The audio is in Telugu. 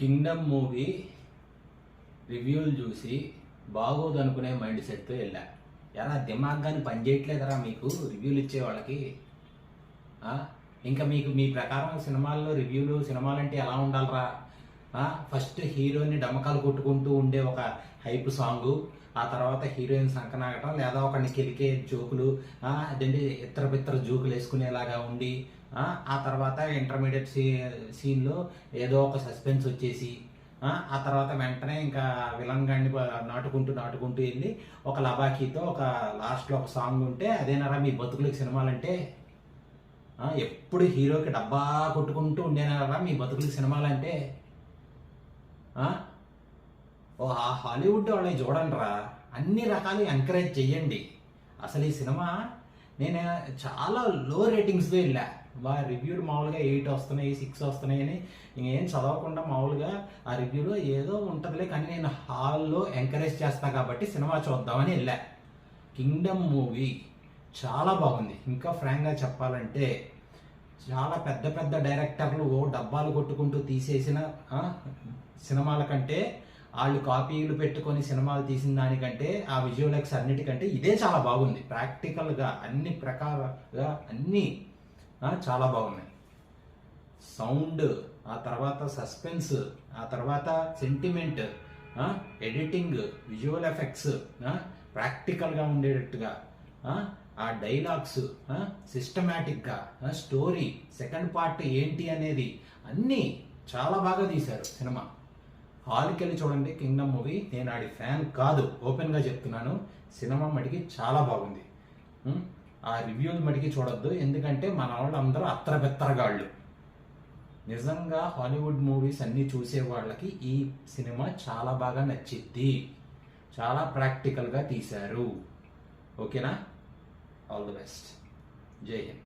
కింగ్డమ్ మూవీ రివ్యూలు చూసి బాగోదు అనుకునే మైండ్ సెట్తో వెళ్ళా. ఎరా దిమాగ్ కానీ పని చేయట్లేదరా మీకు రివ్యూలు ఇచ్చే వాళ్ళకి? ఇంకా మీకు మీ ప్రకారం సినిమాల్లో రివ్యూలు సినిమాలంటే ఎలా ఉండాలరా? ఫస్ట్ హీరోని డమకాలు కొట్టుకుంటూ ఉండే ఒక హైప్ సాంగు, ఆ తర్వాత హీరోయిన్ సంకనాగటం లేదా ఒకరిని కెలికే జోకులు, అదేంటి ఇతర బిత్తర జోకులు వేసుకునేలాగా ఉండి, ఆ తర్వాత ఇంటర్మీడియట్ సీన్లో ఏదో ఒక సస్పెన్స్ వచ్చేసి, ఆ తర్వాత వెంటనే ఇంకా విలన్ గాన్ని నాటుకుంటూ వెళ్ళి ఒక లబాకీతో ఒక లాస్ట్లో ఒక సాంగ్ ఉంటే అదేనారా మీ బతుకులకి సినిమాలంటే? ఎప్పుడు హీరోకి డబ్బా కొట్టుకుంటూ ఉండేనారా మీ బతుకులకి సినిమాలంటే? ఆ హాలీవుడ్ వాళ్ళని చూడండి రా, అన్ని రకాలు ఎంకరేజ్ చెయ్యండి. అసలు ఈ సినిమా నేను చాలా లో రేటింగ్స్తో వెళ్ళా. రివ్యూలు మామూలుగా 8 వస్తున్నాయి, 6 వస్తున్నాయని ఇంకేం చదవకుండా మామూలుగా ఆ రివ్యూలో ఏదో ఉంటుందిలే, కానీ నేను హాల్లో ఎంకరేజ్ చేస్తా కాబట్టి సినిమా చూద్దామని వెళ్ళా. కింగ్డమ్ మూవీ చాలా బాగుంది. ఇంకా ఫ్రాంక్గా చెప్పాలంటే చాలా పెద్ద పెద్ద డైరెక్టర్లు డబ్బాలు కొట్టుకుంటూ తీసేసిన సినిమాల కంటే, వాళ్ళు కాపీలు పెట్టుకొని సినిమాలు తీసిన దానికంటే, ఆ విజువల్ ఎఫెక్ట్స్ అన్నిటికంటే ఇదే చాలా బాగుంది. ప్రాక్టికల్గా అన్ని ప్రకారంగా అన్నీ చాలా బాగున్నాయి. సౌండ్, ఆ తర్వాత సస్పెన్స్, ఆ తర్వాత సెంటిమెంట్, ఎడిటింగ్, విజువల్ ఎఫెక్ట్స్ ప్రాక్టికల్గా ఉండేటట్టుగా, ఆ డైలాగ్స్ సిస్టమేటిక్గా, స్టోరీ సెకండ్ పార్ట్ ఏంటి అనేది అన్నీ చాలా బాగా తీశారు. సినిమా హాల్కి వెళ్ళి చూడండి కింగ్డమ్ మూవీ. నేను ఆడి ఫ్యాన్ కాదు, ఓపెన్గా చెప్తున్నాను. సినిమా మటుకి చాలా బాగుంది. ఆ రివ్యూలు మటుకి చూడొద్దు, ఎందుకంటే మన వాళ్ళందరూ అత్తరబెత్తరగాళ్ళు. నిజంగా హాలీవుడ్ మూవీస్ అన్నీ చూసే వాళ్ళకి ఈ సినిమా చాలా బాగా నచ్చిద్ది. చాలా ప్రాక్టికల్గా తీశారు. ఓకేనా? All the best. జై హింద్.